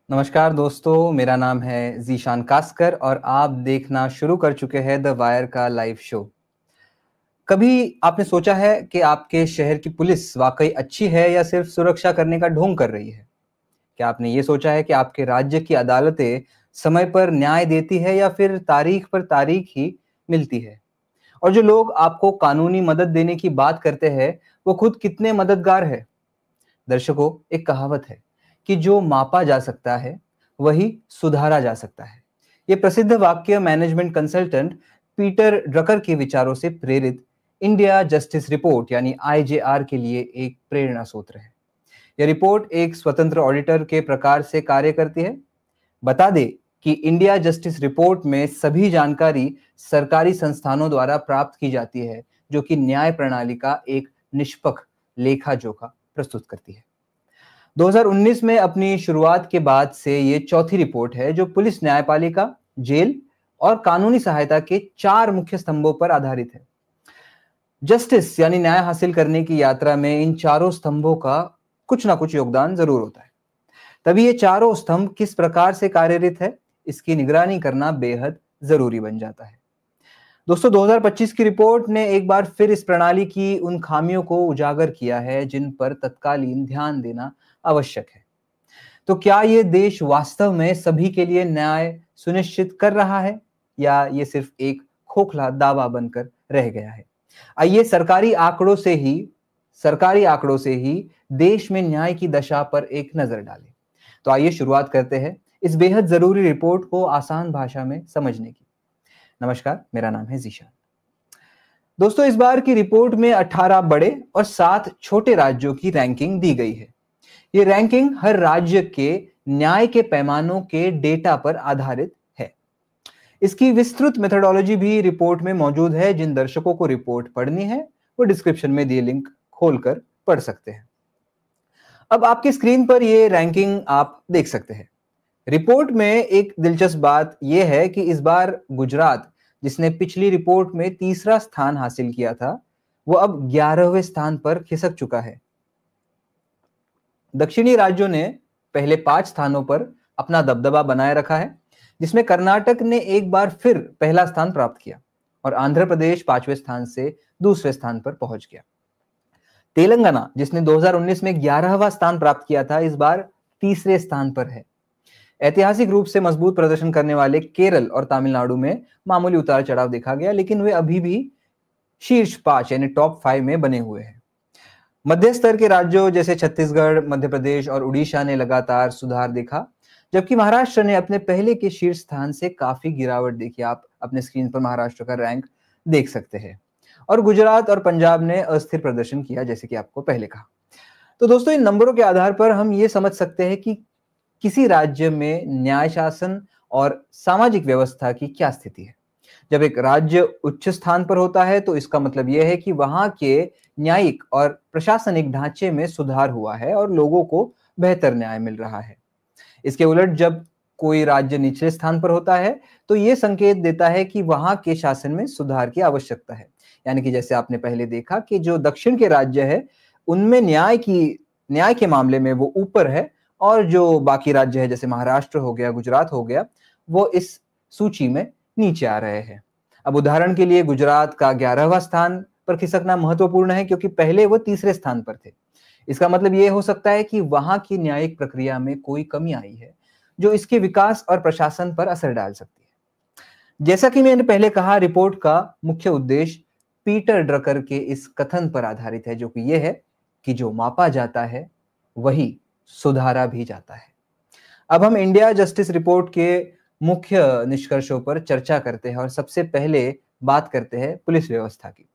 नमस्कार दोस्तों, मेरा नाम है ज़ीशान कास्कर और आप देखना शुरू कर चुके हैं द वायर का लाइव शो। कभी आपने सोचा है कि आपके शहर की पुलिस वाकई अच्छी है या सिर्फ सुरक्षा करने का ढोंग कर रही है? क्या आपने ये सोचा है कि आपके राज्य की अदालतें समय पर न्याय देती है या फिर तारीख पर तारीख ही मिलती है? और जो लोग आपको कानूनी मदद देने की बात करते हैं, वो खुद कितने मददगार है? दर्शकों, एक कहावत है कि जो मापा जा सकता है वही सुधारा जा सकता है। ये प्रसिद्ध वाक्य मैनेजमेंट कंसल्टेंट पीटर ड्रकर के विचारों से प्रेरित इंडिया जस्टिस रिपोर्ट यानी आईजेआर के लिए एक प्रेरणा सूत्र है। यह रिपोर्ट एक स्वतंत्र ऑडिटर के प्रकार से कार्य करती है। बता दें कि इंडिया जस्टिस रिपोर्ट में सभी जानकारी सरकारी संस्थानों द्वारा प्राप्त की जाती है, जो कि न्याय प्रणाली का एक निष्पक्ष लेखा जोखा प्रस्तुत करती है। 2019 में अपनी शुरुआत के बाद से ये चौथी रिपोर्ट है जो पुलिस, न्यायपालिका, जेल और कानूनी सहायता के 4 मुख्य स्तंभों पर आधारित है। जस्टिस यानी न्याय हासिल करने की यात्रा में इन चारों स्तंभों का कुछ ना कुछ योगदान जरूर होता है। तभी ये चारों स्तंभ किस प्रकार से कार्यरत है, इसकी निगरानी करना बेहद जरूरी बन जाता है। दोस्तों, 2025 की रिपोर्ट ने एक बार फिर इस प्रणाली की उन खामियों को उजागर किया है जिन पर तत्कालीन ध्यान देना आवश्यक है। तो क्या ये देश वास्तव में सभी के लिए न्याय सुनिश्चित कर रहा है या ये सिर्फ एक खोखला दावा बनकर रह गया है? आइए सरकारी आंकड़ों से ही देश में न्याय की दशा पर एक नजर डालें। तो आइए शुरुआत करते हैं इस बेहद जरूरी रिपोर्ट को आसान भाषा में समझने की। नमस्कार, मेरा नाम है ज़ीशान। दोस्तों, इस बार की रिपोर्ट में 18 बड़े और 7 छोटे राज्यों की रैंकिंग दी गई है। ये रैंकिंग हर राज्य के न्याय के पैमानों के डेटा पर आधारित है। इसकी विस्तृत मेथोडोलॉजी भी रिपोर्ट में मौजूद है। जिन दर्शकों को रिपोर्ट पढ़नी है वो डिस्क्रिप्शन में दिए लिंक खोलकर पढ़ सकते हैं। अब आपकी स्क्रीन पर ये रैंकिंग आप देख सकते हैं। रिपोर्ट में एक दिलचस्प बात यह है कि इस बार गुजरात, जिसने पिछली रिपोर्ट में तीसरा स्थान हासिल किया था, वो अब 11वें स्थान पर खिसक चुका है। दक्षिणी राज्यों ने पहले 5 स्थानों पर अपना दबदबा बनाए रखा है, जिसमें कर्नाटक ने एक बार फिर पहला स्थान प्राप्त किया और आंध्र प्रदेश 5वें स्थान से दूसरे स्थान पर पहुंच गया। तेलंगाना, जिसने 2019 में 11वां स्थान प्राप्त किया था, इस बार तीसरे स्थान पर है। ऐतिहासिक रूप से मजबूत प्रदर्शन करने वाले केरल और तमिलनाडु में मामूली उतार चढ़ाव देखा गया, लेकिन वे अभी भी शीर्ष 5 यानी टॉप 5 में बने हुए हैं। मध्य स्तर के राज्यों जैसे छत्तीसगढ़, मध्य प्रदेश और उड़ीसा ने लगातार सुधार देखा, जबकि महाराष्ट्र ने अपने पहले के शीर्ष स्थान से काफी गिरावट देखी। आप अपने स्क्रीन पर महाराष्ट्र का रैंक देख सकते हैं। और गुजरात और पंजाब ने अस्थिर प्रदर्शन किया, जैसे कि आपको पहले कहा। तो दोस्तों, इन नंबरों के आधार पर हम ये समझ सकते हैं कि किसी राज्य में न्याय शासन और सामाजिक व्यवस्था की क्या स्थिति है। जब एक राज्य उच्च स्थान पर होता है तो इसका मतलब यह है कि वहां के न्यायिक और प्रशासनिक ढांचे में सुधार हुआ है और लोगों को बेहतर न्याय मिल रहा है। इसके उलट जब कोई राज्य निचले स्थान पर होता है तो यह संकेत देता है कि वहां के शासन में सुधार की आवश्यकता है। यानी कि जैसे आपने पहले देखा कि जो दक्षिण के राज्य है उनमें न्याय के मामले में वो ऊपर है, और जो बाकी राज्य है जैसे महाराष्ट्र हो गया, गुजरात हो गया, वो इस सूची में नीचे आ रहे हैं। अब उदाहरण के लिए गुजरात का 11वां स्थान पर खिसकना महत्वपूर्ण है क्योंकि पहले वो तीसरे स्थान पर थे। इसका मतलब ये हो सकता है कि वहां की न्यायिक प्रक्रिया में कोई कमी आई है जो इसके विकास और प्रशासन पर असर डाल सकती है। जैसा कि मैंने पहले कहा, रिपोर्ट का मुख्य उद्देश्य पीटर ड्रकर के इस कथन पर आधारित है, जो कि यह है कि जो मापा जाता है वही सुधारा भी जाता है। अब हम इंडिया जस्टिस रिपोर्ट के मुख्य निष्कर्षों पर चर्चा करते हैं और सबसे पहले बात करते हैं पुलिस व्यवस्था की।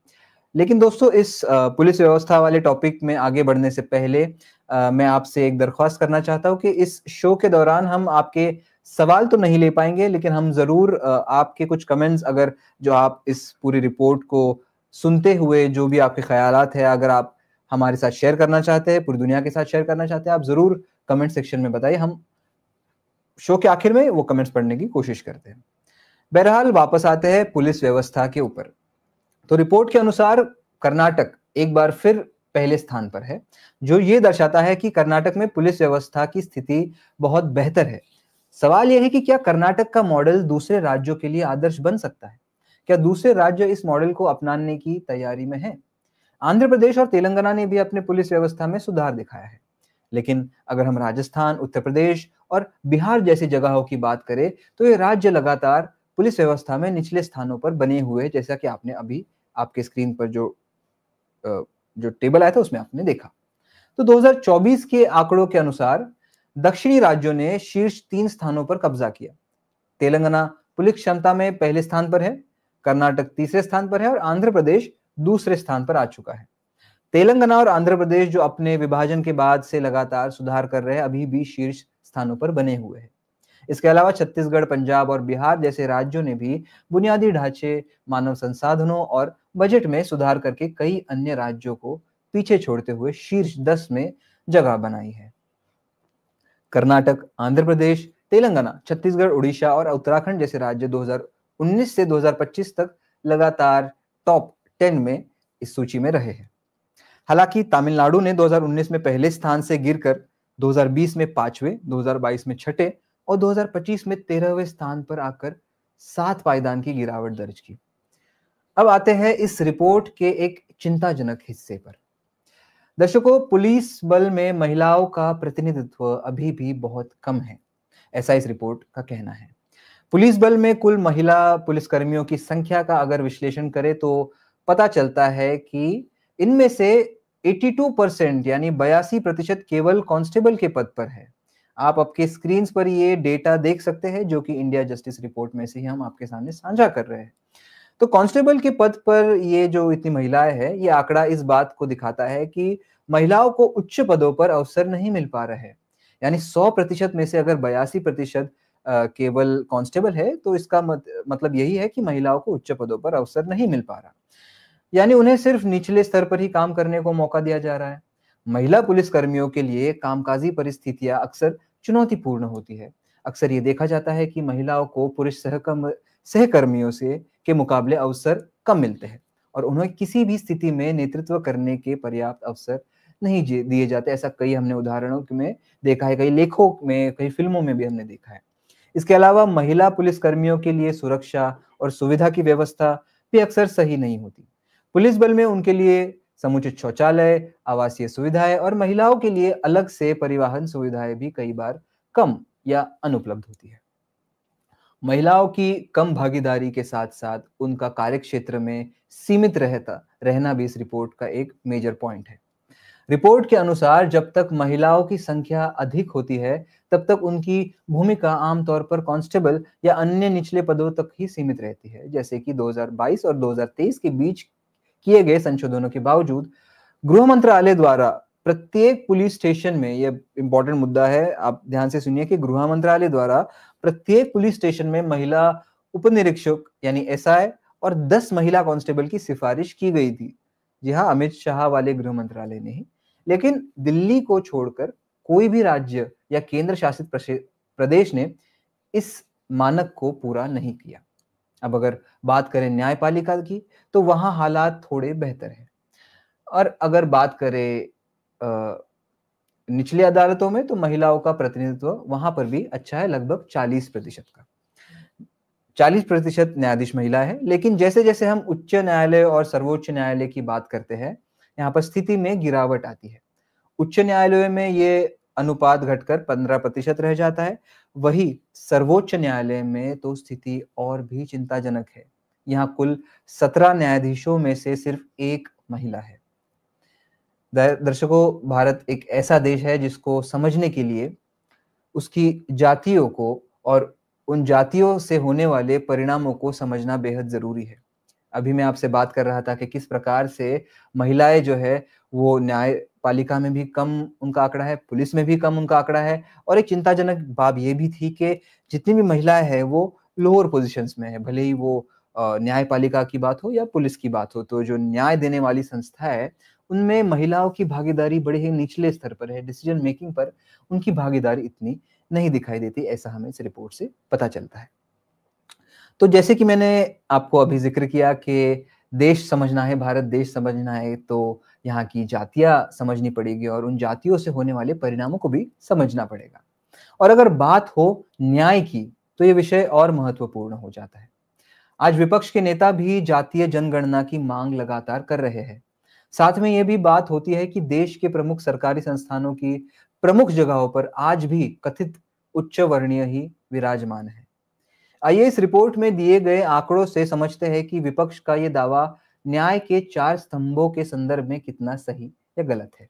लेकिन दोस्तों, इस पुलिस व्यवस्था वाले टॉपिक में आगे बढ़ने से पहले मैं आपसे एक दरख्वास्त करना चाहता हूं कि इस शो के दौरान हम आपके सवाल तो नहीं ले पाएंगे, लेकिन हम जरूर आपके कुछ कमेंट्स, अगर जो आप इस पूरी रिपोर्ट को सुनते हुए जो भी आपके ख्यालात है, अगर आप हमारे साथ शेयर करना चाहते हैं, पूरी दुनिया के साथ शेयर करना चाहते हैं, आप जरूर कमेंट सेक्शन में बताइए। हम शो के आखिर में वो कमेंट्स पढ़ने की कोशिश करते हैं। बहरहाल, वापस आते हैं पुलिस व्यवस्था के ऊपर। तो रिपोर्ट के अनुसार कर्नाटक एक बार फिर पहले स्थान पर है, जो ये दर्शाता है कि कर्नाटक में पुलिस व्यवस्था की स्थिति बहुत बेहतर है। सवाल यह है कि क्या कर्नाटक का मॉडल दूसरे राज्यों के लिए आदर्श बन सकता है? क्या दूसरे राज्य इस मॉडल को अपनाने की तैयारी में हैं? आंध्र प्रदेश और तेलंगाना ने भी अपने पुलिस व्यवस्था में सुधार दिखाया है, लेकिन अगर हम राजस्थान, उत्तर प्रदेश और बिहार जैसी जगहों की बात करें, तो ये राज्य लगातार पुलिस व्यवस्था में निचले स्थानों पर बने हुए हैं, जैसा कि आपने अभी आपके स्क्रीन पर जो टेबल आया था उसमें आपने देखा। तो 2024 के आंकड़ों के अनुसार दक्षिणी राज्यों ने शीर्ष 3 स्थानों पर कब्जा किया। तेलंगाना पुलिस क्षमता में पहले स्थान पर है, कर्नाटक तीसरे स्थान पर है और आंध्र प्रदेश दूसरे स्थान पर आ चुका है। तेलंगाना और आंध्र प्रदेश, जो अपने विभाजन के बाद से लगातार सुधार कर रहे हैं, अभी भी शीर्ष स्थानों पर बने हुए हैं। इसके अलावा छत्तीसगढ़, पंजाब और बिहार जैसे राज्यों ने भी बुनियादी ढांचे, मानव संसाधनों और बजट में सुधार करके कई अन्य राज्यों को पीछे छोड़ते हुए शीर्ष 10 में जगह बनाई है। कर्नाटक, आंध्र प्रदेश, तेलंगाना, छत्तीसगढ़, उड़ीसा और उत्तराखंड जैसे राज्य 2019 से 2025 तक लगातार टॉप 10 में इस सूची में रहे हैं। हालांकि तमिलनाडु ने 2019 में पहले स्थान से गिरकर 2020 में 5वें, 2022 में 6ठे और 2025 में 13वें स्थान पर आकर 7 पायदान की गिरावट दर्ज की। अब आते हैं इस रिपोर्ट के एक चिंताजनक हिस्से पर। दर्शकों, पुलिस बल में महिलाओं का प्रतिनिधित्व अभी भी बहुत कम है, ऐसा इस रिपोर्ट का कहना है। पुलिस बल में कुल महिला पुलिसकर्मियों की संख्या का अगर विश्लेषण करें तो पता चलता है कि इनमें से 82% यानी 82% केवल कांस्टेबल के पद पर है। आप आपके स्क्रीन पर ये डेटा देख सकते हैं, जो कि इंडिया जस्टिस रिपोर्ट में से ही हम आपके सामने साझा कर रहे हैं। तो कांस्टेबल के पद पर ये जो इतनी महिलाएं हैं, ये आंकड़ा इस बात को दिखाता है कि महिलाओं को उच्च पदों पर अवसर नहीं मिल पा रहे हैं। यानी 100% में से अगर 82% केवल कांस्टेबल है, तो इसका मतलब यही है कि महिलाओं को उच्च पदों पर अवसर नहीं मिल पा रहा, यानी उन्हें सिर्फ निचले स्तर पर ही काम करने को मौका दिया जा रहा है। महिला पुलिसकर्मियों के लिए कामकाजी परिस्थितियां अक्सर चुनौतीपूर्ण होती है। अक्सर ये देखा जाता है कि महिलाओं को पुरुष सहकर्मियों से के मुकाबले अवसर कम मिलते हैं और उन्हें किसी भी स्थिति में नेतृत्व करने के पर्याप्त अवसर नहीं दिए जाते। ऐसा कई हमने उदाहरणों में देखा है, कई लेखों में, कई फिल्मों में भी हमने देखा है। इसके अलावा महिला पुलिसकर्मियों के लिए सुरक्षा और सुविधा की व्यवस्था भी अक्सर सही नहीं होती। पुलिस बल में उनके लिए समुचित शौचालय, आवासीय सुविधाएं और महिलाओं के लिए अलग से परिवहन सुविधाएं भी कई बार कम या अनुपलब्ध होती है। महिलाओं की कम भागीदारी के साथ साथ उनका कार्यक्षेत्र में सीमित रहना भी इस रिपोर्ट का एक मेजर पॉइंट है। रिपोर्ट के अनुसार जब तक महिलाओं की संख्या अधिक होती है, तब तक उनकी भूमिका आमतौर पर कांस्टेबल या अन्य निचले पदों तक ही सीमित रहती है। जैसे कि 2022 और 2023 के बीच किए गए संशोधनों के बावजूद गृह मंत्रालय द्वारा प्रत्येक पुलिस स्टेशन में, यह इंपॉर्टेंट मुद्दा है, आप ध्यान से सुनिए, कि गृह मंत्रालय द्वारा प्रत्येक पुलिस स्टेशन में महिला उपनिरीक्षक यानी एसआई और 10 महिला कांस्टेबल की सिफारिश की गई थी। जी हाँ, अमित शाह वाले गृह मंत्रालय ने ही। लेकिन दिल्ली को छोड़कर कोई भी राज्य या केंद्र शासित प्रदेश ने इस मानक को पूरा नहीं किया। अब अगर बात करें न्यायपालिका की, तो वहां हालात थोड़े बेहतर हैं। और अगर बात करें निचली अदालतों में, तो महिलाओं का प्रतिनिधित्व वहां पर भी अच्छा है, लगभग 40% का। 40% न्यायाधीश महिला है। लेकिन जैसे जैसे हम उच्च न्यायालय और सर्वोच्च न्यायालय की बात करते हैं, यहाँ पर स्थिति में गिरावट आती है। उच्च न्यायालय में ये अनुपात घटकर 15% रह जाता है। वही सर्वोच्च न्यायालय में तो स्थिति और भी चिंताजनक है। यहाँ कुल 17 न्यायाधीशों में से सिर्फ 1 महिला है। दर्शकों, भारत एक ऐसा देश है जिसको समझने के लिए उसकी जातियों को और उन जातियों से होने वाले परिणामों को समझना बेहद जरूरी है। अभी मैं आपसे बात कर रहा था कि किस प्रकार से महिलाएं जो है वो न्यायपालिका में भी कम उनका आंकड़ा है, पुलिस में भी कम उनका आंकड़ा है। और एक चिंताजनक बात ये भी थी कि जितनी भी महिलाएं हैं वो लोअर पोजीशंस में है, भले ही वो न्यायपालिका की बात हो या पुलिस की बात हो। तो जो न्याय देने वाली संस्था है, उनमें महिलाओं की भागीदारी बड़े ही निचले स्तर पर है। डिसीजन मेकिंग पर उनकी भागीदारी इतनी नहीं दिखाई देती, ऐसा हमें इस रिपोर्ट से पता चलता है। तो जैसे कि मैंने आपको अभी जिक्र किया कि देश समझना है, भारत देश समझना है, तो यहाँ की जातियां समझनी पड़ेगी और उन जातियों से होने वाले परिणामों को भी समझना पड़ेगा। और अगर बात हो न्याय की, तो ये विषय और महत्वपूर्ण हो जाता है। आज विपक्ष के नेता भी जातीय जनगणना की मांग लगातार कर रहे हैं। साथ में यह भी बात होती है कि देश के प्रमुख सरकारी संस्थानों की प्रमुख जगहों पर आज भी कथित उच्च वर्णीय ही विराजमान है। आइए इस रिपोर्ट में दिए गए आंकड़ों से समझते हैं कि विपक्ष का ये दावा न्याय के 4 स्तंभों के संदर्भ में कितना सही या गलत है।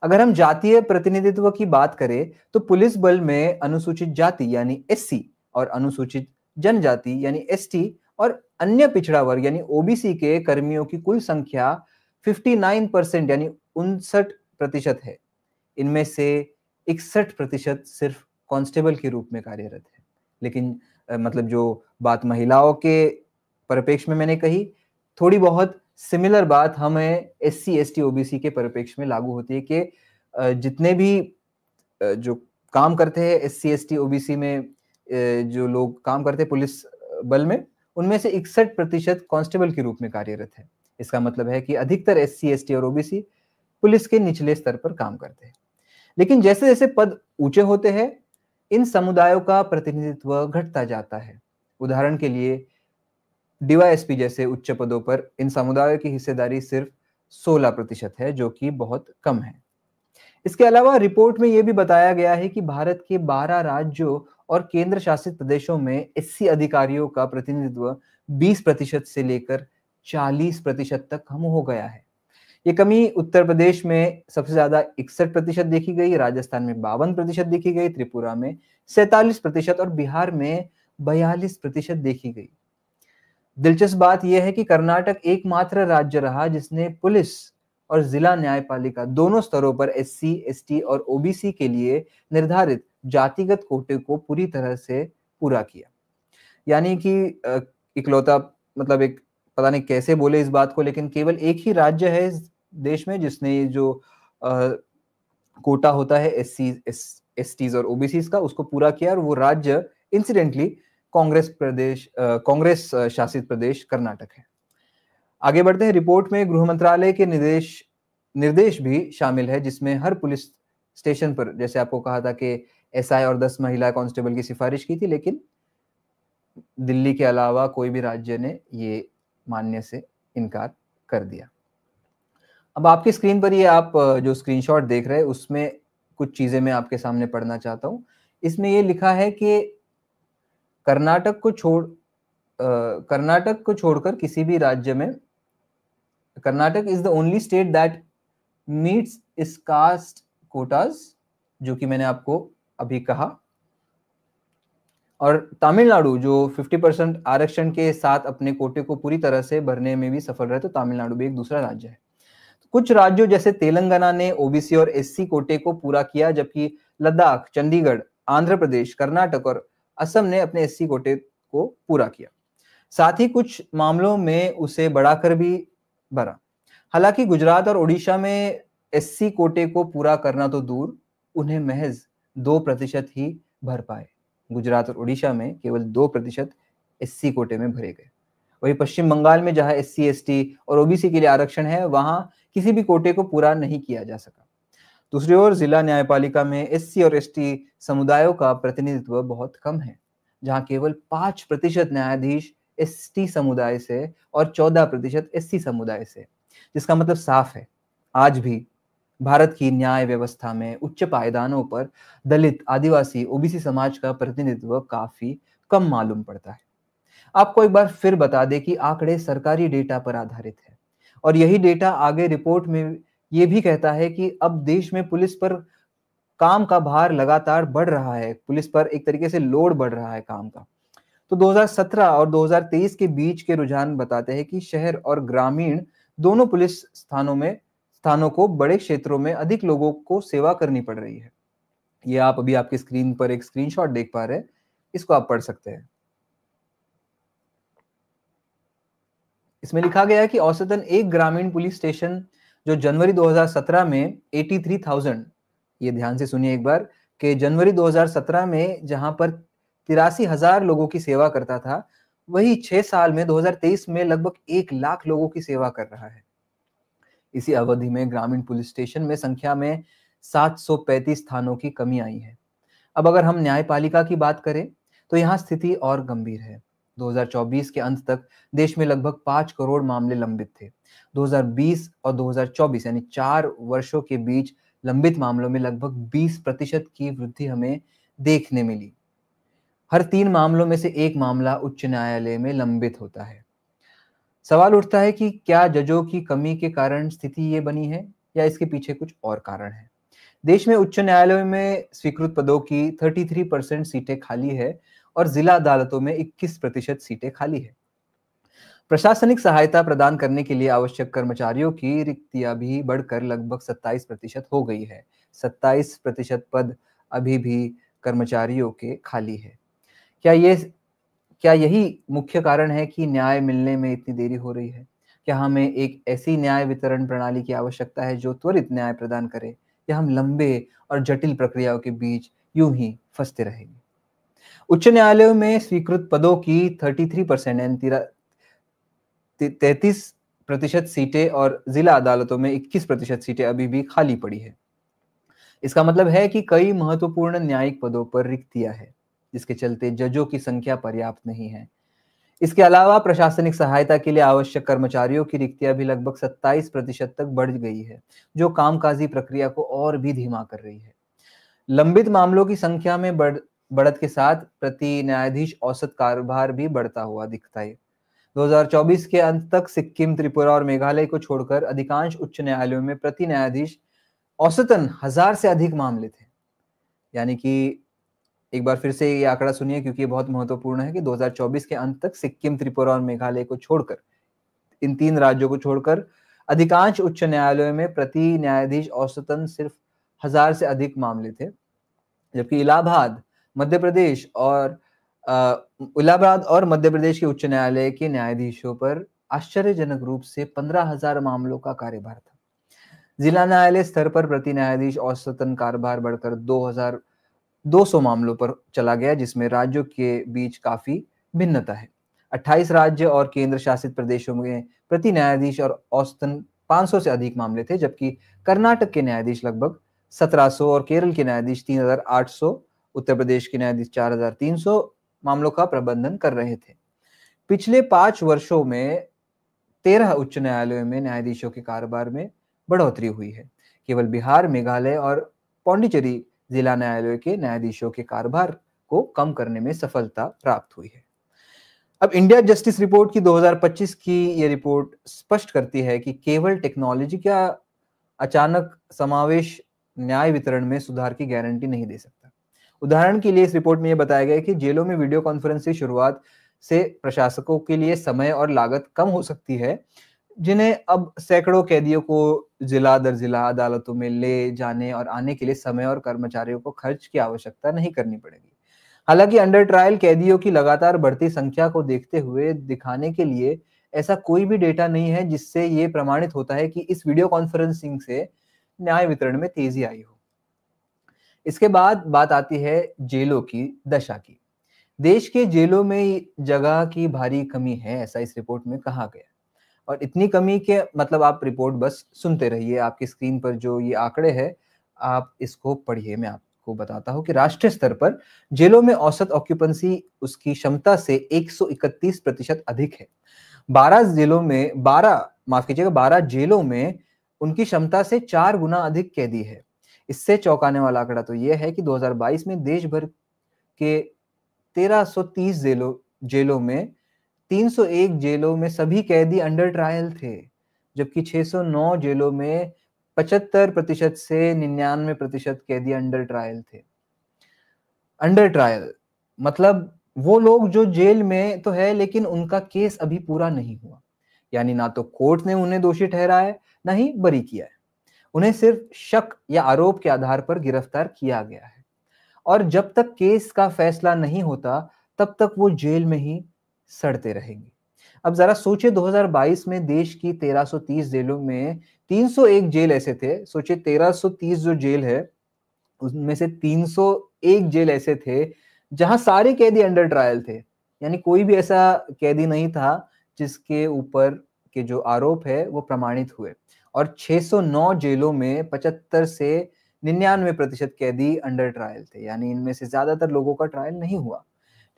अगर हम जातीय प्रतिनिधित्व की बात करें, तो पुलिस बल में अनुसूचित जाति यानी एससी और अनुसूचित जनजाति यानी एसटी और अन्य पिछड़ा वर्ग यानी ओबीसी के कर्मियों की कुल संख्या 59% यानी 59% है। इनमें से 61% सिर्फ कांस्टेबल के रूप में कार्यरत है। लेकिन मतलब जो बात महिलाओं के परिप्रेक्ष्य में मैंने कही, थोड़ी बहुत सिमिलर बात हमें एससी एसटी ओबीसी के परिप्रेक्ष्य में लागू होती है कि जितने भी जो काम करते हैं एससी एसटी ओबीसी में, जो लोग काम करते हैं पुलिस बल में, उनमें से 61% कांस्टेबल के रूप में कार्यरत है। इसका मतलब है कि अधिकतर एससी एसटी और ओबीसी पुलिस के निचले स्तर पर काम करते हैं। लेकिन जैसे जैसे पद ऊंचे होते हैं, इन समुदायों का प्रतिनिधित्व घटता जाता है। उदाहरण के लिए डीवाईएसपी जैसे उच्च पदों पर इन समुदायों की हिस्सेदारी सिर्फ 16% है, जो कि बहुत कम है। इसके अलावा रिपोर्ट में यह भी बताया गया है कि भारत के 12 राज्यों और केंद्र शासित प्रदेशों में एससी अधिकारियों का प्रतिनिधित्व 20% से लेकर 40% तक कम हो गया है। ये कमी उत्तर प्रदेश में सबसे ज्यादा 61% देखी गई, राजस्थान में 52% देखी गई, त्रिपुरा में 47% और बिहार में 42% देखी गई। दिलचस्प बात यह है कि कर्नाटक एकमात्र राज्य रहा जिसने पुलिस और जिला न्यायपालिका दोनों स्तरों पर एससी, एसटी और ओबीसी के लिए निर्धारित जातिगत कोटे को पूरी तरह से पूरा किया। यानी कि इकलौता, मतलब एक, पता नहीं कैसे बोले इस बात को, लेकिन केवल एक ही राज्य है इस देश में जिसने जो कोटा होता है एससी, एसटीज और ओबीसी का, उसको पूरा किया। और वो राज्य इंसिडेंटली कांग्रेस शासित प्रदेश कर्नाटक है। आगे बढ़ते हैं। रिपोर्ट में गृह मंत्रालय के निर्देश भी शामिल है, जिसमें हर पुलिस स्टेशन पर, जैसे आपको कहा था कि एसआई और 10 महिला कांस्टेबल की सिफारिश की थी, लेकिन दिल्ली के अलावा कोई भी राज्य ने ये मानने से इनकार कर दिया। अब आपकी स्क्रीन पर ये आप जो स्क्रीनशॉट देख रहे हैं, उसमें कुछ चीजें मैं आपके सामने पढ़ना चाहता हूं। इसमें ये लिखा है कि कर्नाटक को छोड़कर किसी भी राज्य में, Karnataka is the only state that meets इस कास्ट कोटाज, जो कि मैंने आपको अभी कहा। और तमिलनाडु जो 50% आरक्षण के साथ अपने कोटे को पूरी तरह से भरने में भी सफल रहे, तो तमिलनाडु भी एक दूसरा राज्य है। कुछ राज्यों जैसे तेलंगाना ने ओबीसी और एससी कोटे को पूरा किया, जबकि लद्दाख, चंडीगढ़, आंध्र प्रदेश, कर्नाटक और असम ने अपने एससी कोटे को पूरा किया। साथ ही कुछ मामलों में उसे बढ़ाकर भी भरा। हालांकि गुजरात और ओडिशा में एससी कोटे को पूरा करना तो दूर, उन्हें महज 2% ही भर पाए। गुजरात और ओडिशा में केवल 2% एससी कोटे में भरे गए। वही पश्चिम बंगाल में, जहां एससी, एसटी और ओबीसी के लिए आरक्षण है, वहां किसी भी कोटे को पूरा नहीं किया जा सका। दूसरी ओर जिला न्यायपालिका में एससी और एसटी समुदायों का प्रतिनिधित्व बहुत कम है, जहां केवल 5% न्यायाधीश एसटी समुदाय से और 14% एससी समुदाय से। जिसका मतलब साफ है, आज भी भारत की न्याय व्यवस्था में उच्च पायदानों पर दलित, आदिवासी, ओबीसी समाज का प्रतिनिधित्व काफी कम मालूम पड़ता है। आपको एक बार फिर बता दें कि आंकड़े सरकारी डेटा पर आधारित है, और यही डेटा आगे रिपोर्ट में यह भी कहता है कि अब देश में पुलिस पर काम का भार लगातार बढ़ रहा है, पुलिस पर एक तरीके से लोड बढ़ रहा है काम का। तो 2017 और 2023 के बीच के रुझान बताते हैं कि शहर और ग्रामीण दोनों पुलिस स्थानों को बड़े क्षेत्रों में अधिक लोगों को सेवा करनी पड़ रही है। ये आप अभी आपकी स्क्रीन पर एक स्क्रीनशॉट देख पा रहे हैं, इसको आप पढ़ सकते हैं। इसमें लिखा गया है कि औसतन एक ग्रामीण पुलिस स्टेशन जो जनवरी 2017 में 83,000, ये ध्यान से सुनिए एक बार, कि जनवरी 2017 में जहां पर 83,000 लोगों की सेवा करता था, वही 6 साल में 2023 में लगभग 1 लाख लोगों की सेवा कर रहा है। इसी अवधि में ग्रामीण पुलिस स्टेशन में संख्या में 735 थानों की कमी आई है। अब अगर हम न्यायपालिका की बात करें तो यहाँ स्थिति और गंभीर है। 2024 के अंत तक देश में लगभग 5 करोड़ मामले लंबित थे। 2020 और 2024 यानी 4 वर्षों के बीच लंबित मामलों में लगभग 20% की वृद्धि हमें देखने मिली। हर 3 मामलों में से 1 मामला उच्च न्यायालय में लंबित होता है। सवाल उठता है कि क्या जजों की कमी के कारण स्थिति ये बनी है या इसके पीछे कुछ और कारण है। देश में उच्च न्यायालयों में स्वीकृत पदों की 33% सीटें खाली है और जिला अदालतों में 21% सीटें खाली है। प्रशासनिक सहायता प्रदान करने के लिए आवश्यक कर्मचारियों की रिक्तियां भी बढ़कर लगभग 27% हो गई है। 27% पद अभी भी कर्मचारियों के खाली है। क्या यही मुख्य कारण है कि न्याय मिलने में इतनी देरी हो रही है? क्या हमें एक ऐसी न्याय वितरण प्रणाली की आवश्यकता है जो त्वरित न्याय प्रदान करे, या हम लंबे और जटिल प्रक्रियाओं के बीच यूं ही फंसते रहेंगे? उच्च न्यायालयों में स्वीकृत पदों की 33% यानी 33% सीटें और जिला अदालतों में 21% सीटें अभी भी खाली पड़ी है। इसका मतलब है कि कई महत्वपूर्ण न्यायिक पदों पर रिक्तियां है, जिसके चलते जजों की संख्या पर्याप्त नहीं है। इसके अलावा प्रशासनिक सहायता के लिए आवश्यक कर्मचारियों की रिक्तियां भी लगभग 27% तक बढ़ गई है, जो कामकाजी प्रक्रिया को और भी धीमा कर रही है। लंबित मामलों की संख्या में बढ़त के साथ प्रति न्यायाधीश औसत कार्यभार भी बढ़ता हुआ दिखता है। 2024 के अंत तक सिक्किम, त्रिपुरा और मेघालय को छोड़कर अधिकांश उच्च न्यायालयों में प्रति न्यायाधीश औसतन 1000 से अधिक मामले थे। यानी कि एक बार फिर से ये आंकड़ा सुनिए, क्योंकि ये बहुत महत्वपूर्ण है कि 2024 के अंत तक सिक्किम, त्रिपुरा और मेघालय को छोड़कर, इन 3 राज्यों को छोड़कर अधिकांश उच्च न्यायालयों में प्रति न्यायाधीश औसतन सिर्फ 1000 से अधिक मामले थे। जबकि इलाहाबाद और मध्य प्रदेश के उच्च न्यायालय के न्यायाधीशों पर आश्चर्यजनक रूप से 15,000 मामलों का कार्यभार था। जिला न्यायालय स्तर पर प्रति न्यायाधीश औसतन कार्यभार बढ़कर 2,200 मामलों पर चला गया, जिसमें राज्यों के बीच काफी भिन्नता है। 28 राज्य और केंद्र शासित प्रदेशों में प्रति न्यायाधीश और औसतन 500 से अधिक मामले थे, जबकि कर्नाटक के न्यायाधीश लगभग 1700 और केरल के न्यायाधीश 3,800, उत्तर प्रदेश के न्यायाधीश 4,300 मामलों का प्रबंधन कर रहे थे। पिछले 5 वर्षों में 13 उच्च न्यायालयों में न्यायाधीशों के कारोबार में बढ़ोतरी हुई है। केवल बिहार, मेघालय और पौंडीचेरी जिला न्यायालयों के न्यायाधीशों के कारोबार को कम करने में सफलता प्राप्त हुई है। अब इंडिया जस्टिस रिपोर्ट की 2025 की ये रिपोर्ट स्पष्ट करती है कि केवल टेक्नोलॉजी का अचानक समावेश न्याय वितरण में सुधार की गारंटी नहीं दे सकता। उदाहरण के लिए इस रिपोर्ट में यह बताया गया है कि जेलों में वीडियो कॉन्फ्रेंस की शुरुआत से प्रशासकों के लिए समय और लागत कम हो सकती है, जिन्हें अब सैकड़ों कैदियों को जिला दर जिला अदालतों में ले जाने और आने के लिए समय और कर्मचारियों को खर्च की आवश्यकता नहीं करनी पड़ेगी। हालांकि अंडर ट्रायल कैदियों की लगातार बढ़ती संख्या को देखते हुए दिखाने के लिए ऐसा कोई भी डेटा नहीं है जिससे ये प्रमाणित होता है कि इस वीडियो कॉन्फ्रेंसिंग से न्याय वितरण में तेजी आई हो। इसके बाद बात आती है जेलों की दशा की। देश के जेलों में जगह की भारी कमी है, ऐसा इस रिपोर्ट में कहा गया। और इतनी कमी के मतलब आप रिपोर्ट बस सुनते रहिए, आपकी स्क्रीन पर जो ये आंकड़े हैं आप इसको पढ़िए। मैं आपको बताता हूँ कि राष्ट्रीय स्तर पर जेलों में औसत ऑक्यूपेंसी उसकी क्षमता से 131% अधिक है। 12 जेलों में उनकी क्षमता से 4 गुना अधिक कैदी है। इससे चौंकाने वाला आंकड़ा तो यह है कि 2022 में देश भर के 1330 जेलों में 301 जेलों में सभी कैदी अंडर ट्रायल थे, जबकि 609 जेलों में 75% से 99% कैदी अंडर ट्रायल थे। अंडर ट्रायल मतलब वो लोग जो जेल में तो है लेकिन उनका केस अभी पूरा नहीं हुआ, यानी ना तो कोर्ट ने उन्हें दोषी ठहराया है, ना ही बरी किया है। उन्हें सिर्फ शक या आरोप के आधार पर गिरफ्तार किया गया है और जब तक केस का फैसला नहीं होता तब तक वो जेल में ही सड़ते रहेंगे। अब जरा सोचिए, 2022 में देश की 1330 जेलों में 301 जेल ऐसे थे। सोचिए 1330 जो जेल है उनमें से 301 जेल ऐसे थे जहां सारे कैदी अंडर ट्रायल थे। यानी कोई भी ऐसा कैदी नहीं था जिसके ऊपर के जो आरोप है वो प्रमाणित हुए। और 609 जेलों में 75 से 99% कैदी अंडर ट्रायल थे, यानी इनमें से ज्यादातर लोगों का ट्रायल नहीं हुआ,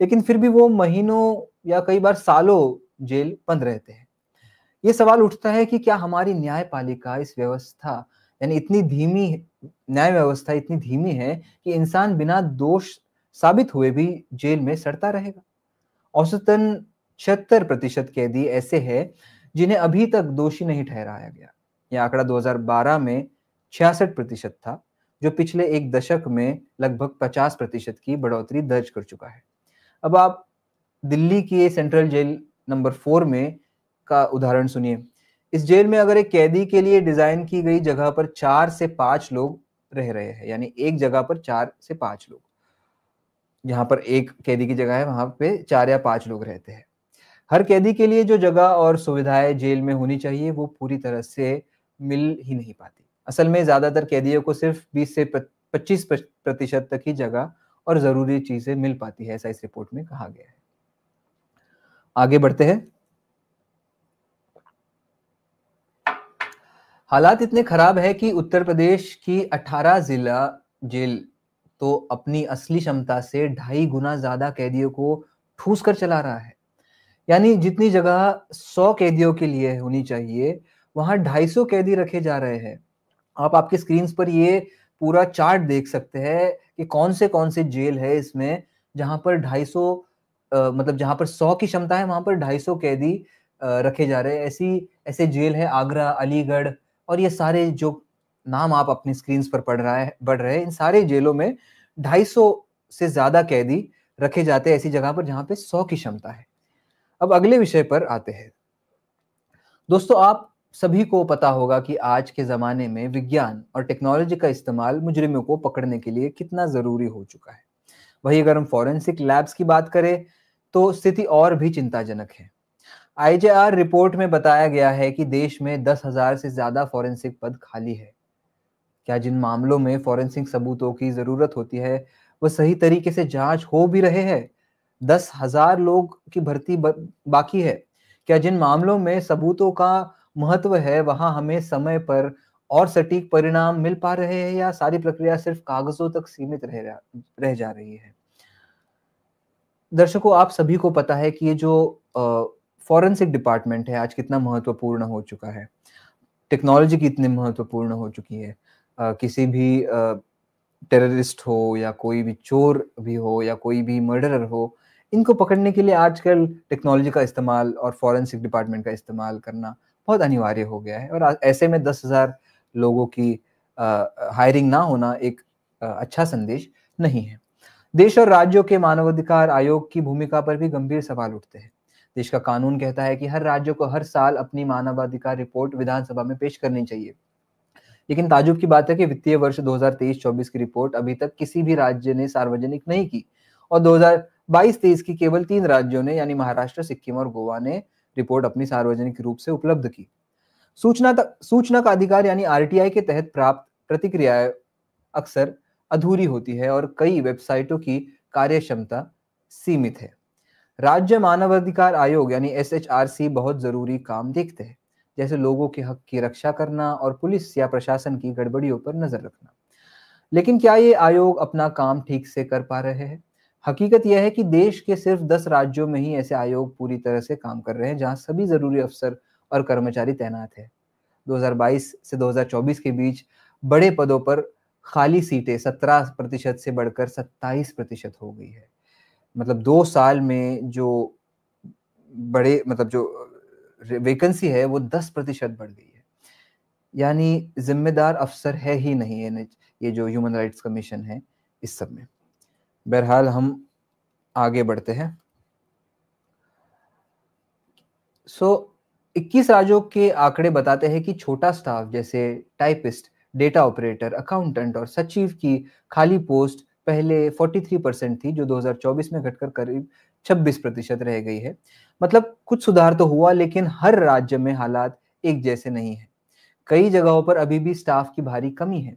लेकिन फिर भी वो महीनों या कई बार सालों जेल बंद रहते हैं। ये सवाल उठता है कि क्या हमारी न्यायपालिका, इस व्यवस्था यानी इतनी धीमी, न्याय व्यवस्था इतनी धीमी है कि इंसान बिना दोष साबित हुए भी जेल में सड़ता रहेगा। औसतन 76% कैदी ऐसे हैं जिन्हें अभी तक दोषी नहीं ठहराया गया। यह आंकड़ा 2012 में 66% था, जो पिछले एक दशक में लगभग 50% की बढ़ोतरी दर्ज कर चुका है। अब आप दिल्ली की सेंट्रल जेल नंबर 4 में का उदाहरण सुनिए। इस जेल में अगर एक कैदी के लिए डिजाइन की गई जगह पर 4 से 5 लोग रह रहे हैं, यानी एक जगह पर 4 से 5 लोग, जहां पर एक कैदी की जगह है वहां पे 4 या 5 लोग रहते हैं। हर कैदी के लिए जो जगह और सुविधाएं जेल में होनी चाहिए वो पूरी तरह से मिल ही नहीं पाती। असल में ज्यादातर कैदियों को सिर्फ 20 से 25% तक ही जगह और जरूरी चीजें मिल पाती है, ऐसा इस रिपोर्ट में कहा गया है। आगे बढ़ते हैं। हालात इतने खराब है कि उत्तर प्रदेश की 18 जिला जेल तो अपनी असली क्षमता से 2.5 गुना ज्यादा कैदियों को ठूस कर चला रहा है। यानी जितनी जगह 100 कैदियों के लिए होनी चाहिए, वहां 250 कैदी रखे जा रहे हैं। आप आपकी स्क्रीन पर ये पूरा चार्ट देख सकते हैं कि कौन से जेल है इसमें जहां पर 250 मतलब जहां पर 100 की क्षमता है वहां पर 250 कैदी रखे जा रहे हैं। ऐसे जेल है आगरा, अलीगढ़, और ये सारे जो नाम आप अपनी स्क्रीन पर बढ़ रहे हैं, इन सारे जेलों में 250 से ज्यादा कैदी रखे जाते हैं ऐसी जगह पर जहां पे 100 की क्षमता है। अब अगले विषय पर आते हैं। दोस्तों, आप सभी को पता होगा कि आज के जमाने में विज्ञान और टेक्नोलॉजी का इस्तेमाल मुजरिमों को पकड़ने के लिए कितना जरूरी हो चुका है। वही अगर हम फॉरेंसिक लैब्स की बात करें तो स्थिति और भी चिंताजनक है। आईजेआर रिपोर्ट में बताया गया है कि देश में 10,000 से ज्यादा फॉरेंसिक पद खाली है। क्या जिन मामलों में फॉरेंसिक सबूतों की जरूरत होती है वह सही तरीके से जांच हो भी रहे हैं? 10,000 लोग की भर्ती बाकी है। क्या जिन मामलों में सबूतों का महत्व है वहां हमें समय पर और सटीक परिणाम मिल पा रहे हैं, या सारी प्रक्रिया सिर्फ कागजों तक सीमित रह जा रही है? दर्शकों, आप सभी को पता है कि ये जो फॉरेंसिक डिपार्टमेंट है आज कितना महत्वपूर्ण हो चुका है। टेक्नोलॉजी कितनी महत्वपूर्ण हो चुकी है। किसी भी टेररिस्ट हो या कोई भी चोर भी हो या कोई भी मर्डरर हो, इनको पकड़ने के लिए आजकल टेक्नोलॉजी का इस्तेमाल और फॉरेंसिक डिपार्टमेंट का इस्तेमाल करना बहुत अनिवार्य हो गया है। और ऐसे में 10,000 लोगों की हायरिंग ना होना एक अच्छा संदेश नहीं है। देश और राज्यों के मानवाधिकार आयोग की भूमिका पर भी गंभीर सवाल उठते हैं। देश का कानून कहता है कि हर राज्य को हर साल अपनी मानवाधिकार रिपोर्ट विधानसभा में पेश करनी चाहिए, लेकिन ताज्जुब की बात है कि वित्तीय वर्ष 2023-24 की रिपोर्ट अभी तक किसी भी राज्य ने सार्वजनिक नहीं की, और 2022-23 की केवल 3 राज्यों ने यानी महाराष्ट्र, सिक्किम और गोवा ने रिपोर्ट अपनी सार्वजनिक रूप से उपलब्ध की। सूचना का अधिकार यानी आरटीआई के तहत प्राप्त प्रतिक्रियाएं अक्सर अधूरी होती है और कई वेबसाइटों की कार्य क्षमता सीमित है। राज्य मानवाधिकार आयोग यानी एसएचआरसी बहुत जरूरी काम देखते हैं, जैसे लोगों के हक की रक्षा करना और पुलिस या प्रशासन की गड़बड़ियों पर नजर रखना। लेकिन क्या ये आयोग अपना काम ठीक से कर पा रहे हैं? हकीकत यह है कि देश के सिर्फ 10 राज्यों में ही ऐसे आयोग पूरी तरह से काम कर रहे हैं जहां सभी जरूरी अफसर और कर्मचारी तैनात हैं। 2022 से 2024 के बीच बड़े पदों पर खाली सीटें 17% से बढ़कर 27% हो गई है। मतलब 2 साल में जो बड़े मतलब जो वैकेंसी है वो 10% बढ़ गई है। यानी जिम्मेदार अफसर है ही नहीं ये जो ह्यूमन राइट्स कमीशन है इस सब में। बहरहाल हम आगे बढ़ते हैं। 21 राज्यों के आंकड़े बताते हैं कि छोटा स्टाफ जैसे टाइपिस्ट, डेटा ऑपरेटर, अकाउंटेंट और सचिव की खाली पोस्ट पहले 43% थी, जो 2024 में घटकर करीब 26% रह गई है। मतलब कुछ सुधार तो हुआ, लेकिन हर राज्य में हालात एक जैसे नहीं है। कई जगहों पर अभी भी स्टाफ की भारी कमी है।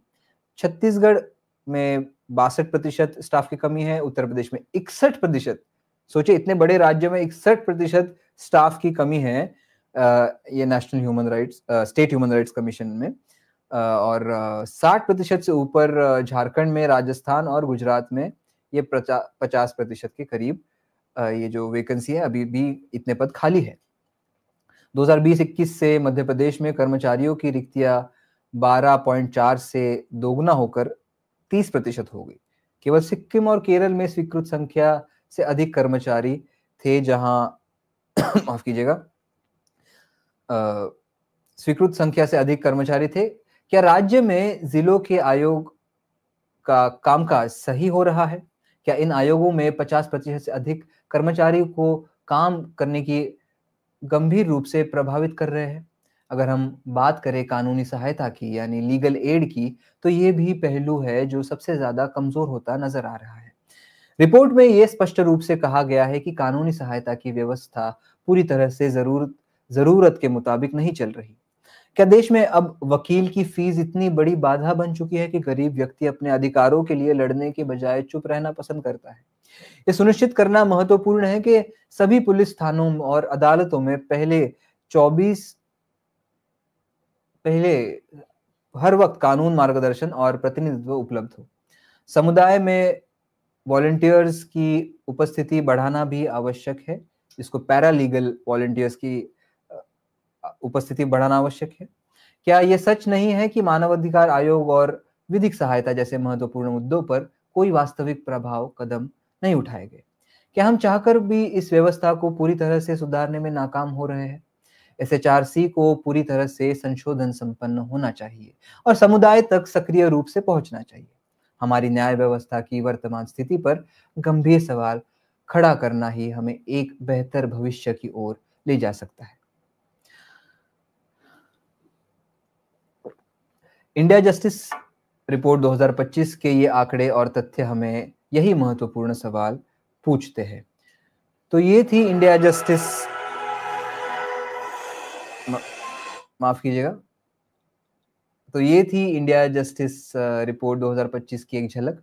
छत्तीसगढ़ में 62% स्टाफ की कमी है, उत्तर प्रदेश में 61%, सोचिए, इतने बड़े राज्य में 61% स्टाफ की कमी है ये national human rights state human rights commission में, और 60% से ऊपर झारखंड में, राजस्थान और गुजरात में ये 50% के करीब ये जो वैकेंसी है अभी भी इतने पद खाली है। 2020-21 से मध्य प्रदेश में कर्मचारियों की रिक्तियां 12.4 से दोगुना होकर 30% हो गई। केवल सिक्किम और केरल में स्वीकृत संख्या से अधिक कर्मचारी थे, जहां माफ कीजिएगा, स्वीकृत संख्या से अधिक कर्मचारी थे। क्या राज्य में जिलों के आयोग का कामकाज सही हो रहा है? क्या इन आयोगों में 50% से अधिक कर्मचारियों को काम करने की गंभीर रूप से प्रभावित कर रहे हैं? अगर हम बात करें कानूनी सहायता की, यानी लीगल एड की, तो ये भी पहलू है जो सबसे ज्यादा कमजोर होता नजर आ रहा है। रिपोर्ट में यह स्पष्ट रूप से कहा गया है कि कानूनी सहायता की व्यवस्था पूरी तरह से जरूरत के मुताबिक नहीं चल रही। क्या देश में अब वकील की फीस इतनी बड़ी बाधा बन चुकी है कि गरीब व्यक्ति अपने अधिकारों के लिए लड़ने के बजाय चुप रहना पसंद करता है? ये सुनिश्चित करना महत्वपूर्ण है कि सभी पुलिस थानों और अदालतों में पहले हर वक्त कानून मार्गदर्शन और प्रतिनिधित्व उपलब्ध हो। समुदाय में वॉलंटियर्स की उपस्थिति बढ़ाना भी आवश्यक है, जिसको पैरालीगल वॉलंटियर्स की उपस्थिति बढ़ाना आवश्यक है। क्या यह सच नहीं है कि मानवाधिकार आयोग और विधिक सहायता जैसे महत्वपूर्ण मुद्दों पर कोई वास्तविक प्रभाव कदम नहीं उठाए गए? क्या हम चाहकर भी इस व्यवस्था को पूरी तरह से सुधारने में नाकाम हो रहे हैं? SHRC को पूरी तरह से संशोधन संपन्न होना चाहिए और समुदाय तक सक्रिय रूप से पहुंचना चाहिए। हमारी न्याय व्यवस्था की वर्तमान स्थिति पर गंभीर सवाल खड़ा करना ही हमें एक बेहतर भविष्य की ओर ले जा सकता है। इंडिया जस्टिस रिपोर्ट 2025 के ये आंकड़े और तथ्य हमें यही महत्वपूर्ण सवाल पूछते हैं। तो ये थी इंडिया जस्टिस, माफ कीजिएगा, तो ये थी इंडिया जस्टिस रिपोर्ट 2025 की एक झलक,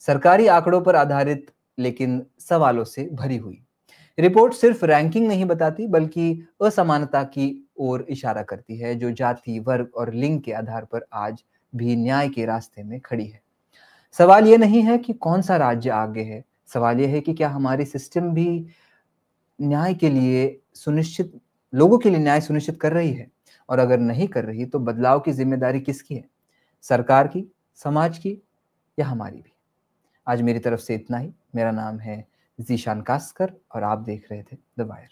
सरकारी आंकड़ों पर आधारित लेकिन सवालों से भरी हुई। रिपोर्ट सिर्फ रैंकिंग नहीं बताती, बल्कि असमानता की ओर इशारा करती है, जो जाति, वर्ग और लिंग के आधार पर आज भी न्याय के रास्ते में खड़ी है। सवाल ये नहीं है कि कौन सा राज्य आगे है, सवाल ये है कि क्या हमारी सिस्टम भी न्याय के लिए सुनिश्चित लोगों के लिए न्याय सुनिश्चित कर रही है? और अगर नहीं कर रही, तो बदलाव की जिम्मेदारी किसकी है? सरकार की, समाज की, या हमारी भी? आज मेरी तरफ से इतना ही। मेरा नाम है जीशान कास्कर और आप देख रहे थे द वायर।